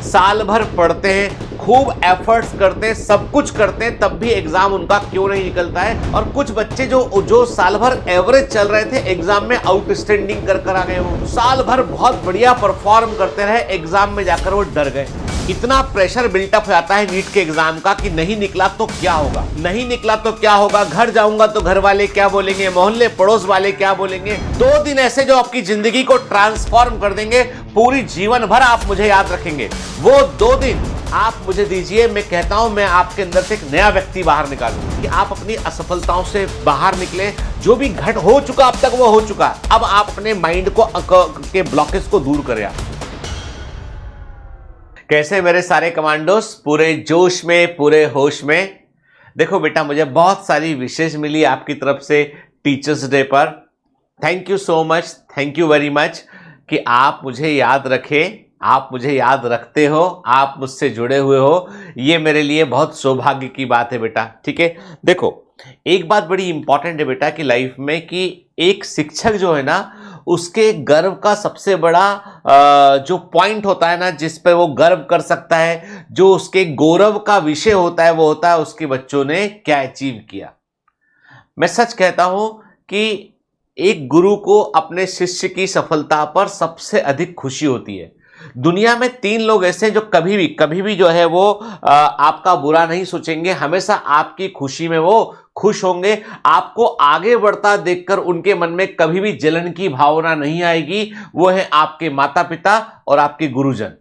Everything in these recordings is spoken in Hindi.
साल भर पढ़ते हैं, खूब एफर्ट्स करते हैं, सब कुछ करते हैं, तब भी एग्जाम उनका क्यों नहीं निकलता है। और कुछ बच्चे जो साल भर एवरेज चल रहे थे, एग्जाम में आउटस्टैंडिंग कर आ गए। वो साल भर बहुत बढ़िया परफॉर्म करते रहे, एग्जाम में जाकर वो डर गए। इतना प्रेशर बिल्टअप हो जाता है नीट के एग्जाम का कि नहीं निकला तो क्या होगा, नहीं निकला तो क्या होगा, घर जाऊंगा तो घर वाले क्या बोलेंगे, मोहल्ले पड़ोस वाले क्या बोलेंगे। 2 दिन ऐसे जो आपकी जिंदगी को ट्रांसफॉर्म कर देंगे, पूरी जीवन भर आप मुझे याद रखेंगे। वो 2 दिन आप मुझे दीजिए, मैं कहता हूं मैं आपके अंदर से एक नया व्यक्ति बाहर निकालूं कि आप अपनी असफलताओं से बाहर निकले। जो भी घट हो चुका अब तक वो हो चुका, अब आप अपने माइंड को के ब्लॉकेज को दूर करें। कैसे मेरे सारे कमांडोस, पूरे जोश में, पूरे होश में। देखो बेटा, मुझे बहुत सारी विशेष मिली आपकी तरफ से टीचर्स डे पर। Thank you so much, thank you very much कि आप मुझे याद रखें, आप मुझे याद रखते हो, आप मुझसे जुड़े हुए हो। ये मेरे लिए बहुत सौभाग्य की बात है बेटा। ठीक है, देखो एक बात बड़ी इंपॉर्टेंट है बेटा कि लाइफ में, कि एक शिक्षक जो है ना, उसके गर्व का सबसे बड़ा जो पॉइंट होता है ना, जिस पे वो गर्व कर सकता है, जो उसके गौरव का विषय होता है, वो होता है उसके बच्चों ने क्या अचीव किया। मैं सच कहता हूं कि एक गुरु को अपने शिष्य की सफलता पर सबसे अधिक खुशी होती है। दुनिया में 3 लोग ऐसे हैं जो कभी भी जो है वो आपका बुरा नहीं सोचेंगे, हमेशा आपकी खुशी में वो खुश होंगे। आपको आगे बढ़ता देखकर उनके मन में कभी भी जलन की भावना नहीं आएगी। वो है आपके माता पिता और आपके गुरुजन।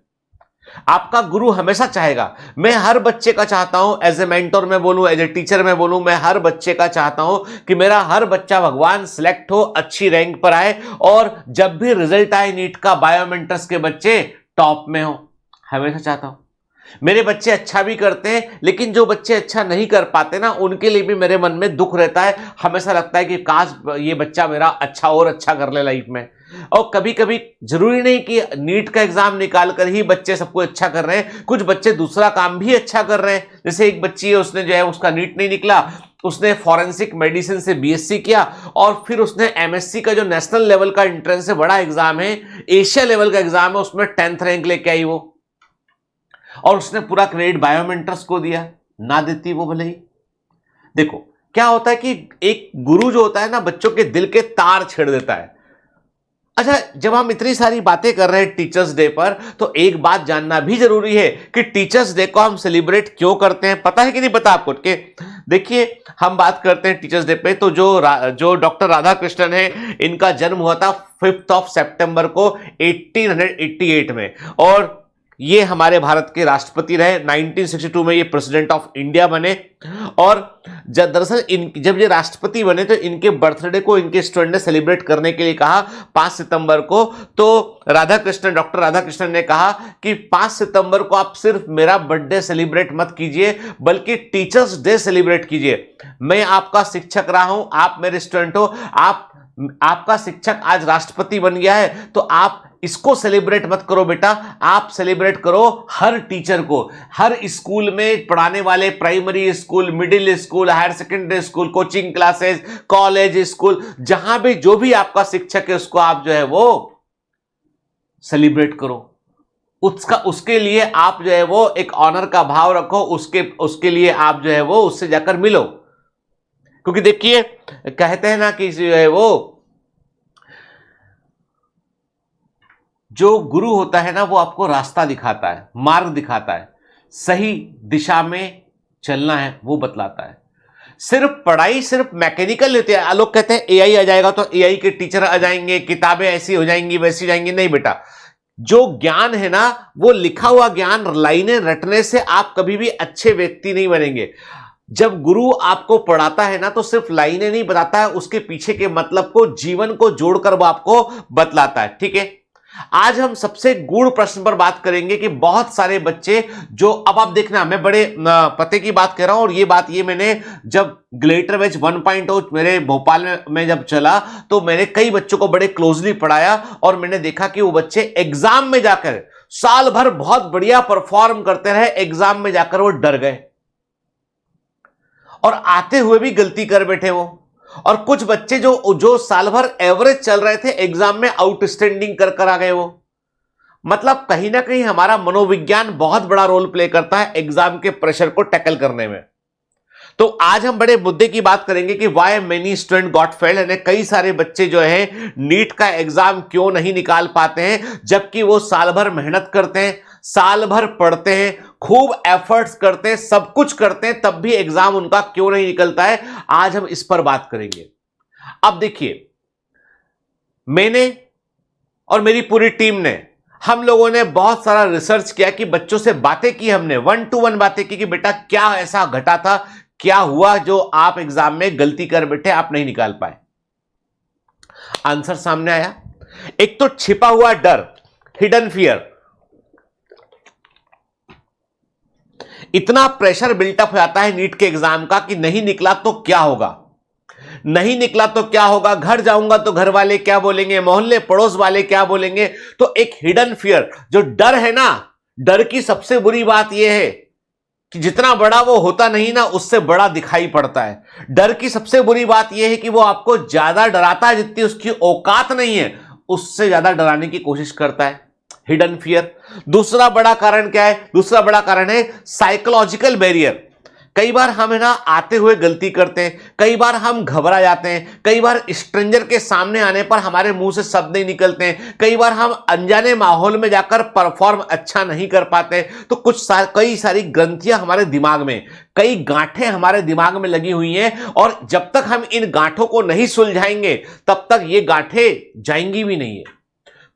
आपका गुरु हमेशा चाहेगा, मैं हर बच्चे का चाहता हूं, एज ए मेंटोर मैं बोलूं, एज ए टीचर मैं बोलूं, मैं हर बच्चे का चाहता हूं कि मेरा हर बच्चा भगवान सिलेक्ट हो, अच्छी रैंक पर आए, और जब भी रिजल्ट आए नीट का, बायोमेंटर्स के बच्चे टॉप में हो। हमेशा चाहता हूं मेरे बच्चे अच्छा भी करते हैं, लेकिन जो बच्चे अच्छा नहीं कर पाते ना, उनके लिए भी मेरे मन में दुख रहता है। हमेशा लगता है कि काश ये बच्चा मेरा अच्छा और अच्छा कर ले लाइफ में। और कभी कभी जरूरी नहीं कि नीट का एग्जाम निकाल कर ही बच्चे सब कुछ अच्छा कर रहे हैं, कुछ बच्चे दूसरा काम भी अच्छा कर रहे हैं। जैसे एक बच्ची है, उसने जो है उसका नीट नहीं निकला, उसने फॉरेंसिक मेडिसिन से बीएससी किया, और फिर उसने एमएससी का जो नेशनल लेवल का एंट्रेंस है, बड़ा एग्जाम है, एशिया लेवल का एग्जाम है, उसमें 10th रैंक लेके आई वो, और उसने पूरा क्रेडिट बायोमेंटर्स को दिया। ना देती वो भले ही। देखो क्या होता है कि एक गुरु जो होता है ना, बच्चों के दिल के तार छेड़ देता है। अच्छा, जब हम इतनी सारी बातें कर रहे हैं टीचर्स डे पर, तो एक बात जानना भी जरूरी है कि टीचर्स डे को हम सेलिब्रेट क्यों करते हैं। पता है कि नहीं पता आपको? कि देखिए, हम बात करते हैं टीचर्स डे पे, तो जो डॉक्टर राधा कृष्णन है, इनका जन्म हुआ था 5 सितंबर को 1888 में, और ये हमारे भारत के राष्ट्रपति रहे। 1962 में ये प्रेसिडेंट ऑफ इंडिया बने। और दरअसल जब ये राष्ट्रपति बने, तो इनके बर्थडे को इनके स्टूडेंट ने सेलिब्रेट करने के लिए कहा 5 सितंबर को। तो डॉक्टर राधा कृष्णन ने कहा कि 5 सितंबर को आप सिर्फ मेरा बर्थडे सेलिब्रेट मत कीजिए, बल्कि टीचर्स डे सेलिब्रेट कीजिए। मैं आपका शिक्षक रहा हूं, आप मेरे स्टूडेंट हो, आपका शिक्षक आज राष्ट्रपति बन गया है, तो आप इसको सेलिब्रेट मत करो बेटा, आप सेलिब्रेट करो हर टीचर को, हर स्कूल में पढ़ाने वाले, primary school, middle school, higher secondary school, coaching classes, college, school, जहां भी जो भी आपका शिक्षक है, उसको आप जो है वो सेलिब्रेट करो। उसके लिए आप जो है वो एक ऑनर का भाव रखो, उसके लिए आप जो है वो उससे जाकर मिलो। क्योंकि देखिए, कहते हैं ना कि जो है वो जो गुरु होता है ना, वो आपको रास्ता दिखाता है, मार्ग दिखाता है, सही दिशा में चलना है वो बतलाता है। सिर्फ पढ़ाई सिर्फ मैकेनिकल होती है। लोग कहते हैं एआई आ जाएगा तो एआई के टीचर आ जाएंगे, किताबें ऐसी हो जाएंगी, वैसी जाएंगी। नहीं बेटा, जो ज्ञान है ना, वो लिखा हुआ ज्ञान, लाइनें रटने से आप कभी भी अच्छे व्यक्ति नहीं बनेंगे। जब गुरु आपको पढ़ाता है ना, तो सिर्फ लाइनें नहीं बताता है, उसके पीछे के मतलब को, जीवन को जोड़कर वो आपको बतलाता है। ठीक है, आज हम सबसे गूढ़ प्रश्न पर बात करेंगे कि बहुत सारे बच्चे जो, अब आप देखना, मैं बड़े पते की बात कर रहा हूं, और ये मैंने जब ग्लेटर बैच 1.0 मेरे भोपाल में जब चला, तो मैंने कई बच्चों को बड़े क्लोजली पढ़ाया, और मैंने देखा कि वो बच्चे एग्जाम में जाकर साल भर बहुत बढ़िया परफॉर्म करते रहे, एग्जाम में जाकर वो डर गए, और आते हुए भी गलती कर बैठे वो। और कुछ बच्चे जो साल भर एवरेज चल रहे थे, एग्जाम में आउटस्टैंडिंग कर आ गए वो। मतलब कहीं ना कहीं हमारा मनोविज्ञान बहुत बड़ा रोल प्ले करता है एग्जाम के प्रेशर को टैकल करने में। तो आज हम बड़े मुद्दे की बात करेंगे कि why many student got failed, यानी कई सारे बच्चे जो है नीट का एग्जाम क्यों नहीं निकाल पाते हैं, जबकि वो साल भर मेहनत करते हैं, साल भर पढ़ते हैं, खूब एफर्ट्स करते हैं, सब कुछ करते हैं, तब भी एग्जाम उनका क्यों नहीं निकलता है। आज हम इस पर बात करेंगे। अब देखिए, मैंने और मेरी पूरी टीम ने, हम लोगों ने बहुत सारा रिसर्च किया कि बच्चों से बातें की, हमने 1-to-1 बातें की कि बेटा क्या ऐसा घटा था, क्या हुआ जो आप एग्जाम में गलती कर बैठे, आप नहीं निकाल पाए। आंसर सामने आया। एक तो छिपा हुआ डर, हिडन फियर। इतना प्रेशर बिल्टअप हो जाता है नीट के एग्जाम का कि नहीं निकला तो क्या होगा, नहीं निकला तो क्या होगा, घर जाऊंगा तो घर वाले क्या बोलेंगे, मोहल्ले पड़ोस वाले क्या बोलेंगे। तो एक हिडन फियर, जो डर है ना, डर की सबसे बुरी बात यह है कि जितना बड़ा वो होता नहीं ना, उससे बड़ा दिखाई पड़ता है। डर की सबसे बुरी बात यह है कि वो आपको ज्यादा डराता है, जितनी उसकी औकात नहीं है उससे ज्यादा डराने की कोशिश करता है, हिडन फियर। दूसरा बड़ा कारण क्या है? दूसरा बड़ा कारण है साइकोलॉजिकल बैरियर। कई बार हम है ना आते हुए गलती करते हैं, कई बार हम घबरा जाते हैं, कई बार स्ट्रेंजर के सामने आने पर हमारे मुंह से शब्द नहीं निकलते हैं, कई बार हम अनजाने माहौल में जाकर परफॉर्म अच्छा नहीं कर पाते। तो कई सारी ग्रंथियां हमारे दिमाग में, कई गांठें हमारे दिमाग में लगी हुई हैं, और जब तक हम इन गांठों को नहीं सुलझाएंगे तब तक ये गांठें जाएंगी भी नहीं है।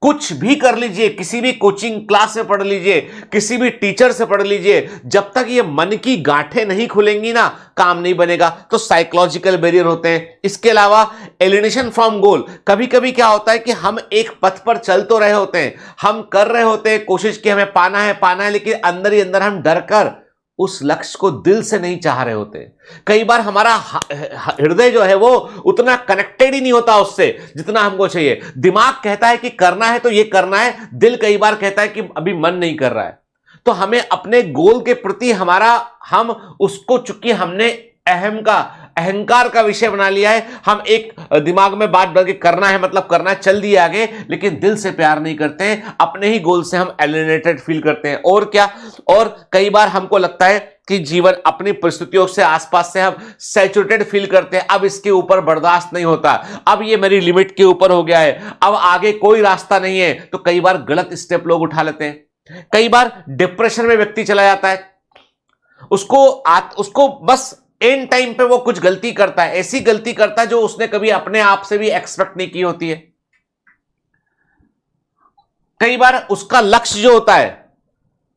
कुछ भी कर लीजिए, किसी भी कोचिंग क्लास से पढ़ लीजिए, किसी भी टीचर से पढ़ लीजिए, जब तक ये मन की गांठें नहीं खुलेंगी ना, काम नहीं बनेगा। तो साइकोलॉजिकल बैरियर होते हैं। इसके अलावा एलिनेशन फ्रॉम गोल। कभी कभी क्या होता है कि हम एक पथ पर चल तो रहे होते हैं, हम कर रहे होते हैं कोशिश कि हमें पाना है, लेकिन अंदर ही अंदर हम डर कर उस लक्ष्य को दिल से नहीं चाह रहे होते। कई बार हमारा हृदय जो है वो उतना कनेक्टेड ही नहीं होता उससे जितना हमको चाहिए। दिमाग कहता है कि करना है तो ये करना है, दिल कई बार कहता है कि अभी मन नहीं कर रहा है। तो हमें अपने गोल के प्रति हम उसको, चूंकि हमने अहंकार का विषय बना लिया है, हम एक दिमाग में बात बन के करना है मतलब करना है, चल दिए आगे, लेकिन दिल से प्यार नहीं करते हैं, अपने ही गोल से हम एलिनेटेड फील करते हैं। और क्या, और कई बार हमको लगता है कि जीवन अपनी परिस्थितियों से, आसपास से हम सैचुरेटेड फील करते हैं। अब इसके ऊपर बर्दाश्त नहीं होता, अब ये मेरी लिमिट के ऊपर हो गया है, अब आगे कोई रास्ता नहीं है। तो कई बार गलत स्टेप लोग उठा लेते हैं। कई बार डिप्रेशन में व्यक्ति चला जाता है, उसको बस एंड टाइम पे वो कुछ गलती करता है, ऐसी गलती करता है जो उसने कभी अपने आप से भी एक्सपेक्ट नहीं की होती है। कई बार उसका लक्ष्य जो होता है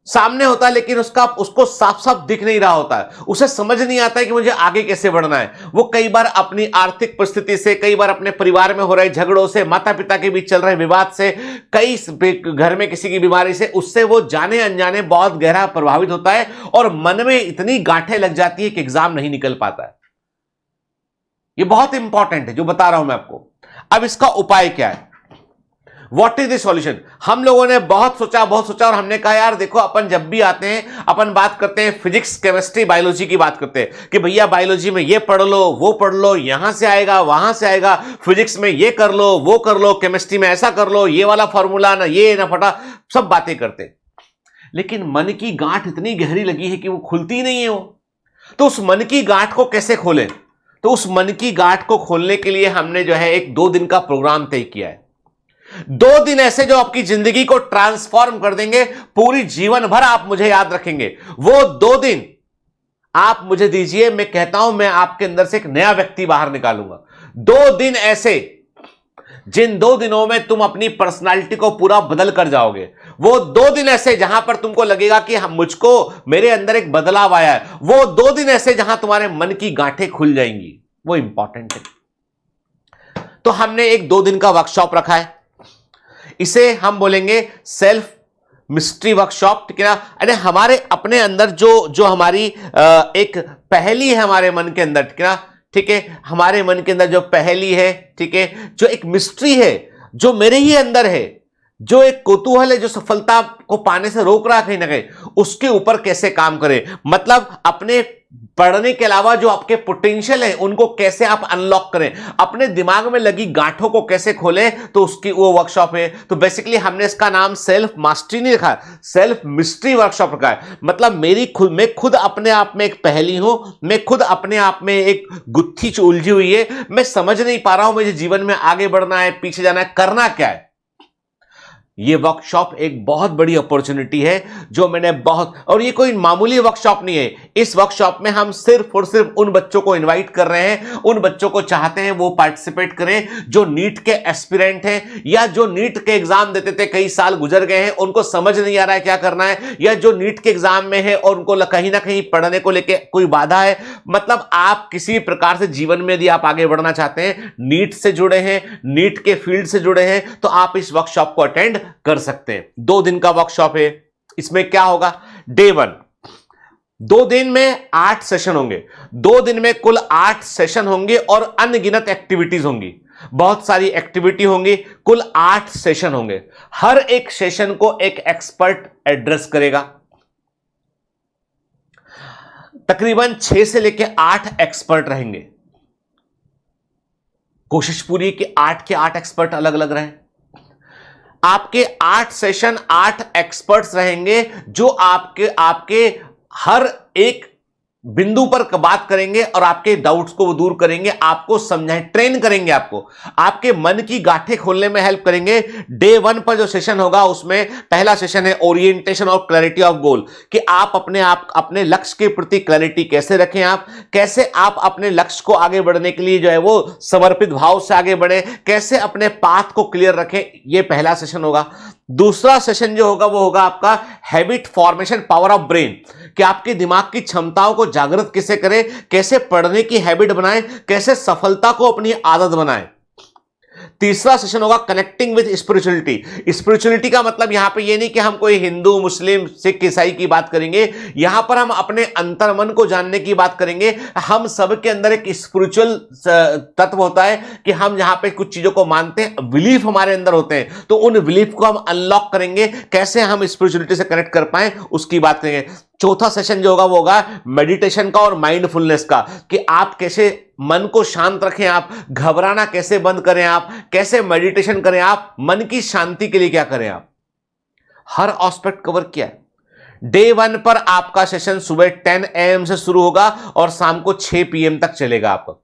सामने होता है, लेकिन उसको साफ साफ दिख नहीं रहा होता है, उसे समझ नहीं आता है कि मुझे आगे कैसे बढ़ना है। वो कई बार अपनी आर्थिक परिस्थिति से, कई बार अपने परिवार में हो रहे झगड़ों से, माता पिता के बीच चल रहे विवाद से, कई घर में किसी की बीमारी से, उससे वो जाने अनजाने बहुत गहरा प्रभावित होता है, और मन में इतनी गांठें लग जाती है कि एग्जाम नहीं निकल पाता है। ये बहुत इंपॉर्टेंट है जो बता रहा हूं मैं आपको। अब इसका उपाय क्या है? What is the solution? हम लोगों ने बहुत सोचा और हमने कहा यार देखो, अपन जब भी आते हैं अपन बात करते हैं फिजिक्स, केमिस्ट्री, बायोलॉजी की बात करते हैं कि भैया बायोलॉजी में ये पढ़ लो, वो पढ़ लो, यहां से आएगा वहां से आएगा, फिजिक्स में ये कर लो, वो कर लो, केमिस्ट्री में ऐसा कर लो, ये वाला फॉर्मूला ना ये ना फटा, सब बातें करते हैं। लेकिन मन की गांठ इतनी गहरी लगी है कि वो खुलती नहीं है वो। तो उस मन की गांठ को कैसे खोलें? तो उस मन की गांठ को खोलने के लिए हमने जो है एक 2 दिन का प्रोग्राम तय किया है। 2 दिन ऐसे जो आपकी जिंदगी को ट्रांसफॉर्म कर देंगे, पूरी जीवन भर आप मुझे याद रखेंगे। वो 2 दिन आप मुझे दीजिए, मैं कहता हूं मैं आपके अंदर से एक नया व्यक्ति बाहर निकालूंगा। 2 दिन ऐसे जिन 2 दिनों में तुम अपनी पर्सनालिटी को पूरा बदल कर जाओगे। वो 2 दिन ऐसे जहां पर तुमको लगेगा कि मेरे अंदर एक बदलाव आया है। वो 2 दिन ऐसे जहां तुम्हारे मन की गांठें खुल जाएंगी। वो इंपॉर्टेंट है। तो हमने एक 2 दिन का वर्कशॉप रखा है, इसे हम बोलेंगे सेल्फ मिस्ट्री वर्कशॉप, ठीक है ना। अरे हमारे अपने अंदर जो हमारी एक पहेली है हमारे मन के अंदर, ठीक है ना, ठीक है, हमारे मन के अंदर जो पहेली है, ठीक है, जो एक मिस्ट्री है जो मेरे ही अंदर है, जो एक कौतूहल है जो सफलता को पाने से रोक रहा है कहीं ना कहीं, उसके ऊपर कैसे काम करें। मतलब अपने पढ़ने के अलावा जो आपके पोटेंशियल है उनको कैसे आप अनलॉक करें, अपने दिमाग में लगी गांठों को कैसे खोलें, तो उसकी वो वर्कशॉप है। तो बेसिकली हमने इसका नाम सेल्फ मास्टरी नहीं रखा, सेल्फ मिस्ट्री वर्कशॉप रखा है। मतलब मैं खुद अपने आप में एक पहेली हूं, मैं खुद अपने आप में एक गुत्थी उलझी हुई है, मैं समझ नहीं पा रहा हूं मुझे जीवन में आगे बढ़ना है, पीछे जाना है, करना क्या है। ये वर्कशॉप एक बहुत बड़ी अपॉर्चुनिटी है जो मैंने और ये कोई मामूली वर्कशॉप नहीं है। इस वर्कशॉप में हम सिर्फ और सिर्फ उन बच्चों को इनवाइट कर रहे हैं, उन बच्चों को चाहते हैं वो पार्टिसिपेट करें जो नीट के एस्पिरेंट हैं, या जो नीट के एग्जाम देते थे, कई साल गुजर गए हैं, उनको समझ नहीं आ रहा है क्या करना है, या जो नीट के एग्जाम में है और उनको कहीं ना कहीं पढ़ने को लेकर कोई बाधा है। मतलब आप किसी प्रकार से जीवन में यदि आप आगे बढ़ना चाहते हैं, नीट से जुड़े हैं, नीट के फील्ड से जुड़े हैं, तो आप इस वर्कशॉप को अटेंड कर सकते हैं। 2 दिन का वर्कशॉप है। इसमें क्या होगा, डे 1 2 दिन में 8 सेशन होंगे, 2 दिन में कुल 8 सेशन होंगे और अनगिनत एक्टिविटीज होंगी, बहुत सारी एक्टिविटी होंगी, कुल 8 सेशन होंगे। हर एक सेशन को एक एक्सपर्ट एड्रेस करेगा। तकरीबन 6 से लेकर 8 एक्सपर्ट रहेंगे। कोशिश पूरी कि 8 के 8 एक्सपर्ट अलग अलग रहें। आपके 8 सेशन 8 एक्सपर्ट्स रहेंगे जो आपके हर एक बिंदु पर बात करेंगे और आपके डाउट्स को वो दूर करेंगे, आपको समझाएं, ट्रेन करेंगे, आपके मन की गांठें खोलने में हेल्प करेंगे। डे 1 पर जो सेशन होगा उसमें पहला सेशन है ओरिएंटेशन और क्लैरिटी ऑफ गोल, कि आप अपने लक्ष्य के प्रति क्लैरिटी कैसे रखें, कैसे आप अपने लक्ष्य को आगे बढ़ने के लिए जो है वो समर्पित भाव से आगे बढ़े, कैसे अपने पाथ को क्लियर रखें, ये पहला सेशन होगा। दूसरा सेशन जो होगा वो होगा आपका habit formation power of brain, कि आपके दिमाग की क्षमताओं को जागृत कैसे करें, कैसे पढ़ने की हैबिट बनाएं, कैसे सफलता को अपनी आदत बनाएं। तीसरा सेशन होगा कनेक्टिंग विद स्पिरिचुअलिटी। स्पिरिचुअलिटी का मतलब यहां पे ये नहीं कि हम कोई हिंदू, मुस्लिम, सिख, ईसाई की बात करेंगे, यहां पर हम अपने अंतर्मन को जानने की बात करेंगे। हम सब के अंदर एक स्पिरिचुअल तत्व होता है कि हम यहां पे कुछ चीजों को मानते हैं, बिलीफ हमारे अंदर होते हैं, तो उन बिलीफ को हम अनलॉक करेंगे, कैसे हम स्पिरिचुअलिटी से कनेक्ट कर पाए उसकी बात करेंगे। चौथा सेशन जो होगा वो होगा मेडिटेशन का और माइंडफुलनेस का, कि आप कैसे मन को शांत रखें, आप घबराना कैसे बंद करें, आप कैसे मेडिटेशन करें, आप मन की शांति के लिए क्या करें, आप हर एस्पेक्ट कवर किया है। डे 1 पर आपका सेशन सुबह 10 AM से शुरू होगा और शाम को 6 PM तक चलेगा आपका।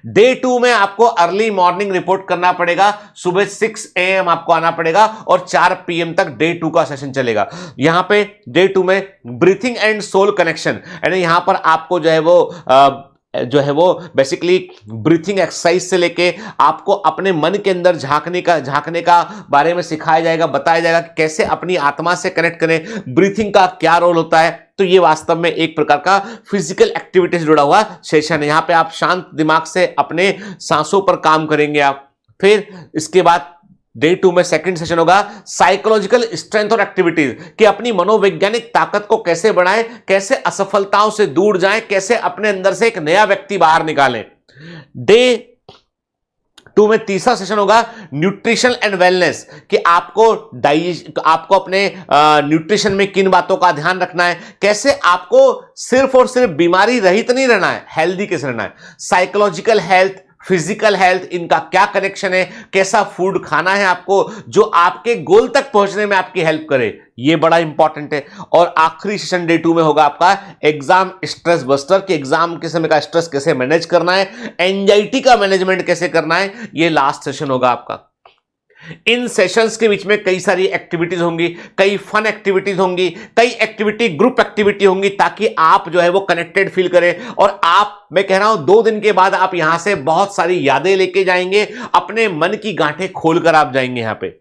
डे 2 में आपको अर्ली मॉर्निंग रिपोर्ट करना पड़ेगा, सुबह 6 AM आपको आना पड़ेगा और 4 PM तक डे 2 का सेशन चलेगा। यहां पे डे 2 में ब्रीथिंग एंड सोल कनेक्शन, यानी यहां पर आपको जो है वो बेसिकली ब्रीथिंग एक्सरसाइज से लेके आपको अपने मन के अंदर झांकने का बारे में सिखाया जाएगा, बताया जाएगा कि कैसे अपनी आत्मा से कनेक्ट करें, ब्रीथिंग का क्या रोल होता है। तो ये वास्तव में एक प्रकार का फिजिकल एक्टिविटी से जुड़ा हुआ सेशन है। यहां पे आप शांत दिमाग से अपने सांसों पर काम करेंगे आप। फिर इसके बाद डे 2 में सेकंड सेशन होगा साइकोलॉजिकल स्ट्रेंथ और एक्टिविटीज, कि अपनी मनोवैज्ञानिक ताकत को कैसे बढ़ाएं, कैसे असफलताओं से दूर जाएं, कैसे अपने अंदर से एक नया व्यक्ति बाहर निकालें। डे 2 में तीसरा सेशन होगा न्यूट्रिशन एंड वेलनेस, कि आपको अपने न्यूट्रिशन में किन बातों का ध्यान रखना है, कैसे आपको सिर्फ और सिर्फ बीमारी रहित नहीं रहना है, हेल्दी कैसे रहना है। साइकोलॉजिकल हेल्थ, फिजिकल हेल्थ, इनका क्या कनेक्शन है, कैसा फूड खाना है आपको जो आपके गोल तक पहुंचने में आपकी हेल्प करे, ये बड़ा इंपॉर्टेंट है। और आखिरी सेशन डे 2 में होगा आपका एग्जाम स्ट्रेस बस्टर, कि एग्जाम के समय का स्ट्रेस कैसे मैनेज करना है, एंजाइटी का मैनेजमेंट कैसे करना है, ये लास्ट सेशन होगा आपका। इन सेशंस के बीच में कई सारी एक्टिविटीज होंगी, कई फन एक्टिविटीज होंगी, कई एक्टिविटी ग्रुप एक्टिविटी होंगी, ताकि आप जो है वो कनेक्टेड फील करें। और मैं कह रहा हूं 2 दिन के बाद आप यहां से बहुत सारी यादें लेके जाएंगे, अपने मन की गांठें खोलकर आप जाएंगे। यहां पे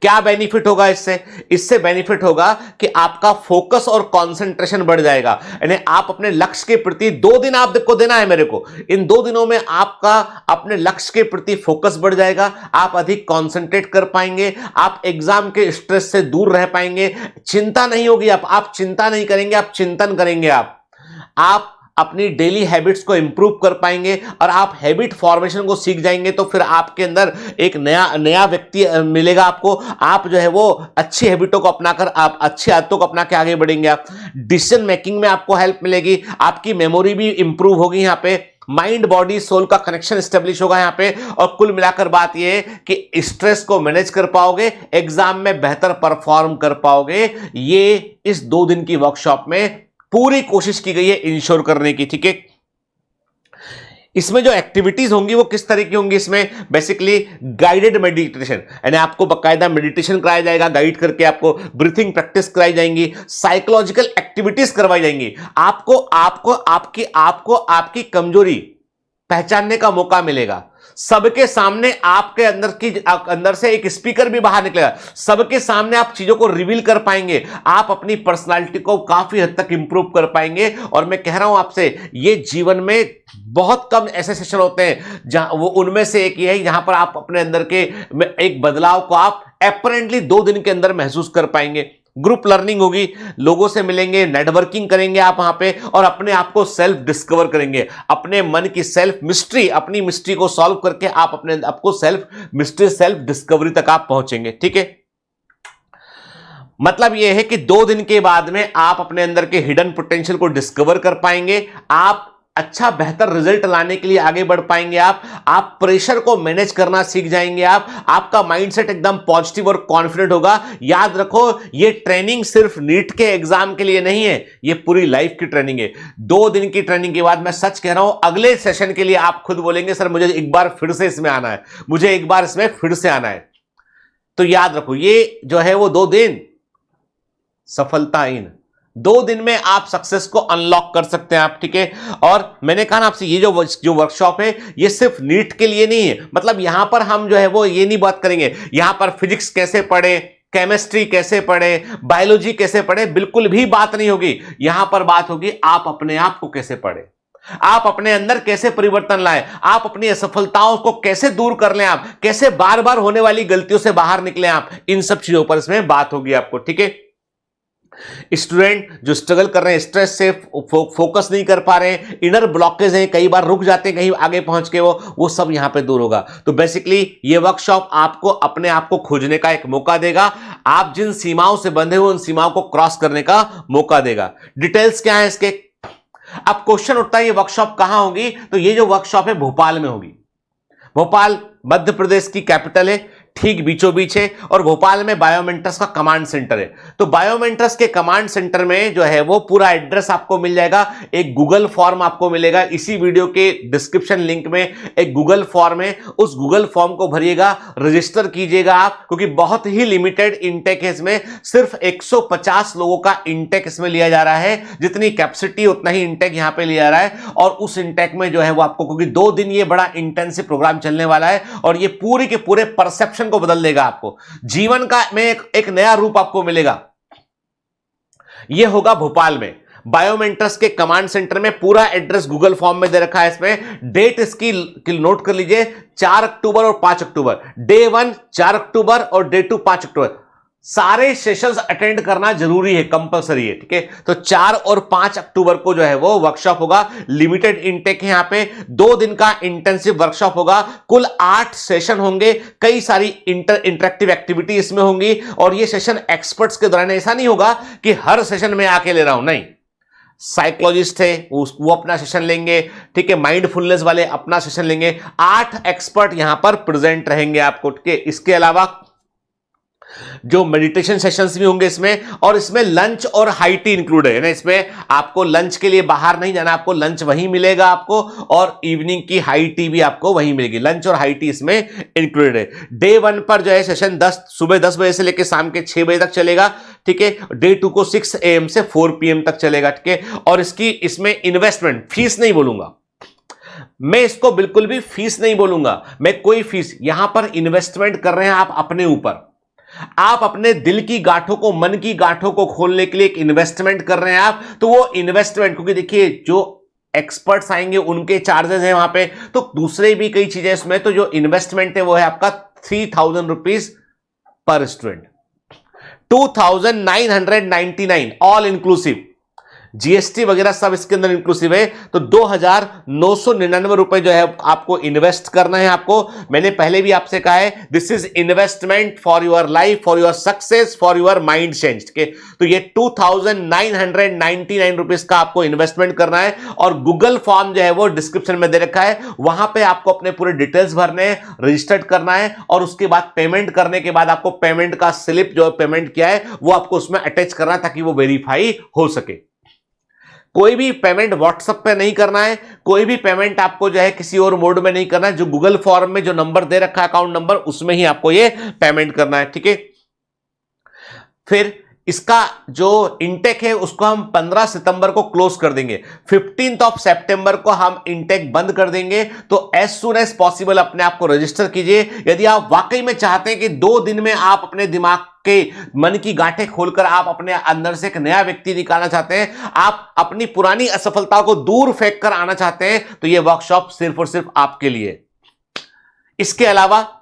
क्या बेनिफिट होगा इससे बेनिफिट होगा कि आपका फोकस और कंसंट्रेशन बढ़ जाएगा। यानी आप अपने लक्ष्य के प्रति 2 दिन आपको देना है मेरे को, इन 2 दिनों में आपका अपने लक्ष्य के प्रति फोकस बढ़ जाएगा, आप अधिक कंसंट्रेट कर पाएंगे, आप एग्जाम के स्ट्रेस से दूर रह पाएंगे, चिंता नहीं होगी, आप चिंता नहीं करेंगे, आप चिंतन करेंगे। आप अपनी डेली हैबिट्स को इंप्रूव कर पाएंगे और आप हैबिट फॉर्मेशन को सीख जाएंगे तो फिर आपके अंदर एक नया व्यक्ति मिलेगा आपको। आप जो है वो अच्छी हैबिटों को अपनाकर आप अच्छी आदतों को अपना के आगे बढ़ेंगे। आप डिसीजन मेकिंग में आपको हेल्प मिलेगी, आपकी मेमोरी भी इंप्रूव होगी, यहाँ पे माइंड बॉडी सोल का कनेक्शन स्टेब्लिश होगा यहाँ पे। और कुल मिलाकर बात यह है कि स्ट्रेस को मैनेज कर पाओगे, एग्जाम में बेहतर परफॉर्म कर पाओगे। ये इस 2 दिन की वर्कशॉप में पूरी कोशिश की गई है इंश्योर करने की, ठीक है। इसमें जो एक्टिविटीज होंगी वो किस तरह की होंगी, इसमें बेसिकली गाइडेड मेडिटेशन, यानी आपको बकायदा मेडिटेशन कराया जाएगा, गाइड करके आपको ब्रीथिंग प्रैक्टिस कराई जाएंगी, साइकोलॉजिकल एक्टिविटीज करवाई जाएंगी, आपको आपको आपकी आपको आपकी कमजोरी पहचानने का मौका मिलेगा। सबके सामने आपके अंदर से एक स्पीकर भी बाहर निकलेगा, सबके सामने आप चीजों को रिवील कर पाएंगे, आप अपनी पर्सनालिटी को काफी हद तक इंप्रूव कर पाएंगे। और मैं कह रहा हूं आपसे, ये जीवन में बहुत कम ऐसे सेशन होते हैं जहां वो उनमें से एक ये है जहां पर आप अपने अंदर के एक बदलाव को आप एपरेंटली 2 दिन के अंदर महसूस कर पाएंगे। ग्रुप लर्निंग होगी, लोगों से मिलेंगे, नेटवर्किंग करेंगे आप वहां पे और अपने आप को सेल्फ डिस्कवर करेंगे, अपने मन की सेल्फ मिस्ट्री, अपनी मिस्ट्री को सॉल्व करके आप अपने आपको सेल्फ मिस्ट्री सेल्फ डिस्कवरी तक आप पहुंचेंगे, ठीक है। मतलब यह है कि 2 दिन के बाद में आप अपने अंदर के हिडन पोटेंशियल को डिस्कवर कर पाएंगे, आप अच्छा बेहतर रिजल्ट लाने के लिए आगे बढ़ पाएंगे। आप प्रेशर को मैनेज करना सीख जाएंगे, आपका माइंडसेट एकदम पॉजिटिव और कॉन्फिडेंट होगा। याद रखो, ये ट्रेनिंग सिर्फ नीट के एग्जाम के लिए नहीं है, ये पूरी लाइफ की ट्रेनिंग है। 2 दिन की ट्रेनिंग के बाद मैं सच कह रहा हूं, अगले सेशन के लिए आप खुद बोलेंगे सर मुझे एक बार फिर से इसमें आना है, मुझे एक बार इसमें फिर से आना है। तो याद रखो, ये जो है वो 2 दिन सफलताहीन, 2 दिन में आप सक्सेस को अनलॉक कर सकते हैं आप, ठीक है। और मैंने कहा ना आपसे, ये जो वर्कशॉप है ये सिर्फ नीट के लिए नहीं है। मतलब यहां पर हम जो है वो ये नहीं बात करेंगे यहां पर फिजिक्स कैसे पढ़े, केमिस्ट्री कैसे पढ़े, बायोलॉजी कैसे पढ़े, बिल्कुल भी बात नहीं होगी। यहां पर बात होगी आप अपने आप को कैसे पढ़े, आप अपने अंदर कैसे परिवर्तन लाएं, आप अपनी असफलताओं को कैसे दूर कर लें, आप कैसे बार बार होने वाली गलतियों से बाहर निकले, आप इन सब चीजों पर इसमें बात होगी आपको, ठीक है। स्टूडेंट जो स्ट्रगल कर रहे हैं, स्ट्रेस से फोकस नहीं कर पा रहे हैं, इनर ब्लॉकेज हैं, कई बार रुक जाते हैं कहीं आगे पहुंच के, वो सब यहां पे दूर होगा। तो बेसिकली ये वर्कशॉप आपको अपने आप को खोजने का एक मौका देगा, आप जिन सीमाओं से बंधे हुए उन सीमाओं को क्रॉस करने का मौका देगा। डिटेल्स क्या है इसके, अब क्वेश्चन उठता है ये वर्कशॉप कहां होगी, तो ये जो वर्कशॉप है भोपाल में होगी। भोपाल मध्य प्रदेश की कैपिटल है, ठीक बीचों बीच है, और भोपाल में बायोमेंटर्स का कमांड सेंटर है। तो बायोमेंटर्स के कमांड सेंटर में जो है वो पूरा एड्रेस आपको मिल जाएगा, एक गूगल फॉर्म आपको मिलेगा, इसी वीडियो के डिस्क्रिप्शन लिंक में एक गूगल फॉर्म है, उस गूगल फॉर्म को भरिएगा, रजिस्टर कीजिएगा आप, क्योंकि बहुत ही लिमिटेड इंटेक है इसमें, सिर्फ 150 लोगों का इंटेक इसमें लिया जा रहा है, जितनी कैपेसिटी उतना ही इंटेक यहां पे लिया जा रहा है। और उस इंटेक में जो है वो आपको, क्योंकि 2 दिन ये बड़ा इंटेंसिव प्रोग्राम चलने वाला है और ये पूरे के पूरे परसेप्शन को बदल देगा, आपको जीवन का में एक नया रूप आपको मिलेगा। यह होगा भोपाल में बायोमेंटर्स के कमांड सेंटर में, पूरा एड्रेस गूगल फॉर्म में दे रखा है। इसमें डेट इसकी नोट कर लीजिए, 4 अक्टूबर और 5 अक्टूबर, डे 1 4 अक्टूबर और डे 2 5 अक्टूबर। सारे सेशंस अटेंड करना जरूरी है, कंपलसरी है, ठीक है। तो 4 और 5 अक्टूबर को जो है वो वर्कशॉप होगा, लिमिटेड इनटेक है यहां पे, 2 दिन का इंटेंसिव वर्कशॉप होगा, कुल 8 सेशन होंगे, कई सारी इंटरेक्टिव एक्टिविटी इसमें होंगी। और ये सेशन एक्सपर्ट्स के दौरान, ऐसा नहीं होगा कि हर सेशन में आके ले रहा हूं, नहीं, साइकोलॉजिस्ट है वो अपना सेशन लेंगे, ठीक है, माइंडफुलनेस वाले अपना सेशन लेंगे, 8 एक्सपर्ट यहां पर प्रेजेंट रहेंगे आपको, ठीक है। इसके अलावा जो मेडिटेशन सेशंस भी होंगे इसमें, और इसमें लंच और हाई टी इंक्लूड है ना, इसमें आपको लंच के लिए बाहर नहीं जाना, आपको लंच वहीं मिलेगा आपको, और इवनिंग की हाई टी भी आपको वहीं मिलेगी, लंच और हाई टी इसमें इंक्लूडेड है। डे 1 पर जो है सेशन सुबह 10 बजे से लेकर शाम के 6 बजे तक चलेगा, ठीक है। डे 2 को 6 AM से 4 PM तक चलेगा, ठीक है। और इसमें इन्वेस्टमेंट, फीस नहीं बोलूंगा मैं, इसको बिल्कुल भी फीस नहीं बोलूंगा मैं, कोई फीस, यहां पर इन्वेस्टमेंट कर रहे हैं आप अपने ऊपर, आप अपने दिल की गांठों को, मन की गांठों को खोलने के लिए एक इन्वेस्टमेंट कर रहे हैं आप। तो वो इन्वेस्टमेंट, क्योंकि देखिए जो एक्सपर्ट्स आएंगे उनके चार्जेस हैं वहां पे, तो दूसरे भी कई चीजें इसमें, तो जो इन्वेस्टमेंट है वो है आपका 3000 rupees per student, 2999 all inclusive. GST वगैरह सब इसके अंदर इंक्लूसिव है, तो 2,999 रुपए जो है आपको इन्वेस्ट करना है। आपको मैंने पहले भी आपसे कहा है, this is investment for your life, for your success, for your mind change के। तो ये 2,999 रुपीज का आपको इन्वेस्टमेंट करना है, और गूगल फॉर्म जो है वो डिस्क्रिप्शन में दे रखा है, वहां पे आपको अपने पूरे डिटेल्स भरने हैं, रजिस्टर्ड करना है, और उसके बाद पेमेंट करने के बाद आपको पेमेंट का स्लिप जो पेमेंट किया है वो आपको उसमें अटैच करना है, ताकि वो वेरीफाई हो सके। कोई भी पेमेंट व्हाट्सएप पे नहीं करना है, कोई भी पेमेंट आपको जो है किसी और मोड में नहीं करना है, जो गूगल फॉर्म में जो नंबर दे रखा है अकाउंट नंबर, उसमें ही आपको ये पेमेंट करना है, ठीक है। फिर इसका जो इंटेक है उसको हम 15 सितंबर को क्लोज कर देंगे, 15 सितंबर को हम इंटेक बंद कर देंगे। तो एज सुन एज पॉसिबल अपने आप को रजिस्टर कीजिए, यदि आप वाकई में चाहते हैं कि 2 दिन में आप अपने दिमाग के मन की गांठें खोलकर आप अपने अंदर से एक नया व्यक्ति निकालना चाहते हैं, आप अपनी पुरानी असफलता को दूर फेंक कर आना चाहते हैं, तो यह वर्कशॉप सिर्फ और सिर्फ आपके लिए। इसके अलावा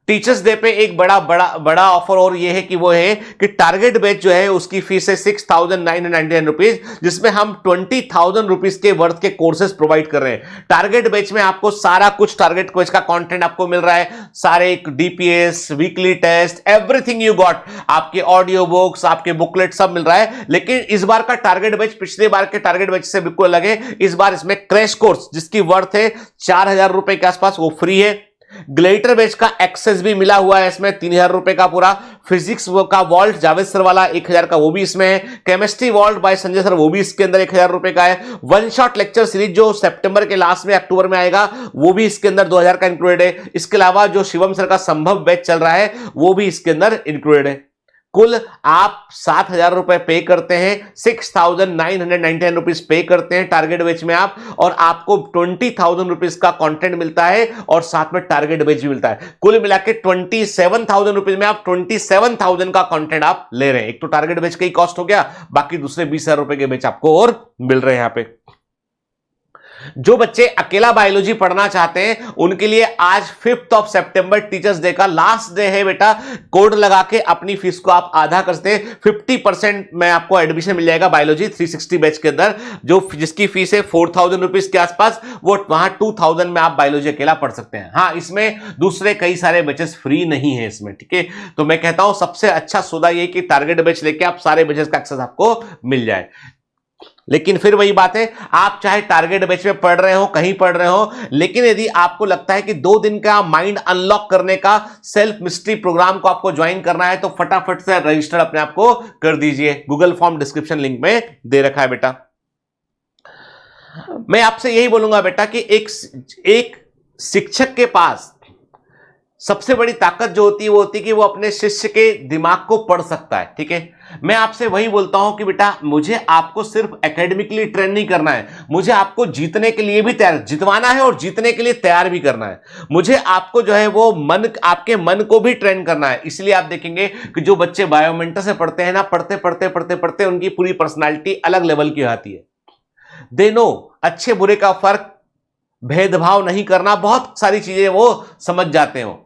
टीचर्स डे पे एक बड़ा ऑफर और ये है कि वो है कि टारगेट बैच जो है उसकी फीस है 6,999 रुपीज, जिसमें हम 20,000 रुपीज के वर्थ के कोर्सेज प्रोवाइड कर रहे हैं। टारगेट बैच में आपको सारा कुछ टारगेट बैच का कंटेंट आपको मिल रहा है, सारे DPS, weekly test, everything you got, आपके ऑडियो बुक्स, आपके बुकलेट सब मिल रहा है। लेकिन इस बार का टारगेट बैच पिछले बार के टारगेट बैच से बिल्कुल अलग है। इस बार इसमें क्रैश कोर्स जिसकी वर्थ है 4,000 रुपए के आसपास, वो फ्री है। ग्लेटर बैच का एक्सेस भी मिला हुआ है इसमें 3,000 रुपए का पूरा। फिजिक्स का वॉल्ट जावेद सर वाला 1,000 का, वो भी इसमें है। Chemistry vault by Sanjay sir, वो भी इसके अंदर 1,000 रुपए का है। वन शॉट लेक्चर सीरीज जो सितंबर के लास्ट में अक्टूबर में आएगा, वो भी इसके अंदर 2,000 का इंक्लूडेड है। इसके अलावा जो शिवम सर का संभव बैच चल रहा है वो भी इसके अंदर इंक्लूडेड है। कुल आप 7,000 रुपए पे करते हैं, 6,999 रुपीज पे करते हैं टारगेट बैच में आप, और आपको 20,000 रुपीज का कंटेंट मिलता है और साथ में टारगेट बैच भी मिलता है। कुल मिला के 27,000 रुपीज में आप 27,000 का कंटेंट आप ले रहे हैं। एक तो टारगेट बैच का ही कॉस्ट हो गया, बाकी दूसरे 20,000 रुपए के बैच आपको और मिल रहे हैं यहां पे। जो बच्चे अकेला बायोलॉजी पढ़ना चाहते हैं उनके लिए आज 5 सितंबर टीचर्स डे का लास्ट डे है बेटा। कोड लगा के अपनी फीस को आप आधा कर सकते हैं, 50% में आपको एडमिशन मिल जाएगा बायोलॉजी 360 बैच के अंदर, जो जिसकी फीस है 4,000 रुपीज के आसपास, वो वहां 2,000 में आप बायोलॉजी अकेला पढ़ सकते हैं। हाँ, इसमें दूसरे कई सारे बैचेस फ्री नहीं है इसमें, ठीक है। तो मैं कहता हूं सबसे अच्छा सौदा ये कि टारगेट बैच लेके आप सारे बैचेस का एक्सेस आपको मिल जाए। लेकिन फिर वही बात है, आप चाहे टारगेट बैच में पढ़ रहे हो, कहीं पढ़ रहे हो, लेकिन यदि आपको लगता है कि 2 दिन का माइंड अनलॉक करने का सेल्फ मिस्ट्री प्रोग्राम को आपको ज्वाइन करना है, तो फटाफट से रजिस्टर अपने आप को कर दीजिए। गूगल फॉर्म डिस्क्रिप्शन लिंक में दे रखा है बेटा। मैं आपसे यही बोलूंगा बेटा कि एक शिक्षक के पास सबसे बड़ी ताकत जो होती है वो होती है कि वो अपने शिष्य के दिमाग को पढ़ सकता है, ठीक है। मैं आपसे वही बोलता हूं कि बेटा मुझे आपको सिर्फ एकेडमिकली ट्रेन नहीं करना है, मुझे आपको जीतने के लिए भी तैयार, जितवाना है और जीतने के लिए तैयार भी करना है। मुझे आपको जो है वो आपके मन को भी ट्रेन करना है। इसलिए आप देखेंगे कि जो बच्चे बायोमेंटर से पढ़ते हैं ना, पढ़ते उनकी पूरी पर्सनालिटी अलग लेवल की आती है। दे नो अच्छे बुरे का फर्क, भेदभाव नहीं करना, बहुत सारी चीजें वो समझ जाते हो।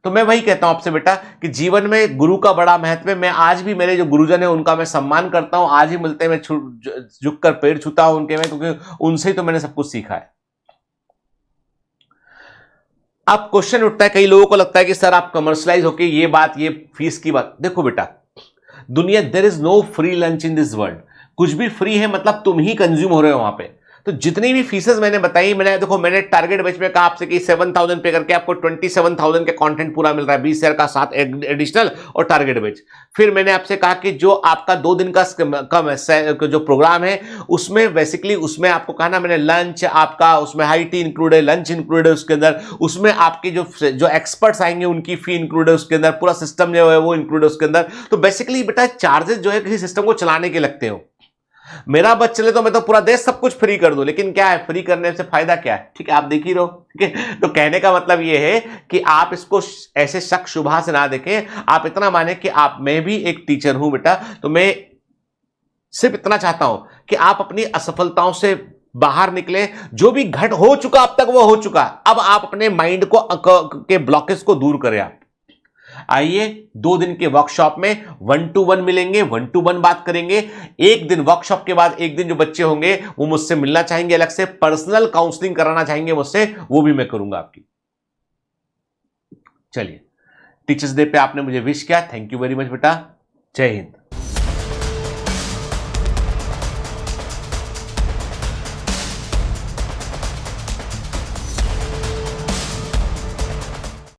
तो मैं वही कहता हूं आपसे बेटा कि जीवन में गुरु का बड़ा महत्व है। मैं आज भी मेरे जो गुरुजन है उनका मैं सम्मान करता हूं, आज ही मिलते हैं मैं झुककर पैर छूता हूं उनके में, क्योंकि उनसे ही तो मैंने सब कुछ सीखा है। अब क्वेश्चन उठता है, कई लोगों को लगता है कि सर आप कमर्शलाइज होके ये बात, ये फीस की बात, देखो बेटा दुनिया, there is no free lunch in this world. कुछ भी फ्री है मतलब तुम ही कंज्यूम हो रहे हो वहां पे। तो जितनी भी फीसेस मैंने बताई, मैंने टारगेट बैच में कहा आपसे कि 7,000 पे करके आपको 27,000 के कंटेंट पूरा मिल रहा है, 20,000 का साथ एडिशनल और टारगेट बैच। फिर मैंने आपसे कहा कि जो आपका 2 दिन का जो प्रोग्राम है उसमें बेसिकली उसमें आपको कहा ना मैंने, लंच आपका उसमें हाई टी इंक्लूड है, लंच इंक्लूड है उसके अंदर, उसमें आपके जो एक्सपर्ट्स आएंगे उनकी फी इंक्लूड है उसके अंदर, पूरा सिस्टम जो है वो इंक्लूड है उसके अंदर। तो बेसिकली बेटा चार्जेस जो है किसी सिस्टम को चलाने के लगते हो। मेरा बस चले तो मैं तो पूरा देश सब कुछ फ्री कर दूं, लेकिन क्या है फ्री करने से फायदा क्या है, ठीक है, आप देख ही रहो, ठीक है। तो कहने का मतलब ये है कि आप इसको ऐसे शक शुभा से ना देखें, आप इतना माने कि मैं भी एक टीचर हूं बेटा। तो मैं सिर्फ इतना चाहता हूं कि आप अपनी असफलताओं से बाहर निकले, जो भी घट हो चुका अब तक वो हो चुका, अब आप अपने माइंड को के ब्लॉकेज को दूर करें। आइए 2 दिन के वर्कशॉप में 1 to 1 मिलेंगे, 1 to 1 बात करेंगे। एक दिन वर्कशॉप के बाद एक दिन जो बच्चे होंगे वो मुझसे मिलना चाहेंगे, अलग से पर्सनल काउंसलिंग कराना चाहेंगे मुझसे, वो भी मैं करूंगा आपकी। चलिए, टीचर्स डे पे आपने मुझे विश किया, थैंक यू वेरी मच बेटा। जय हिंद।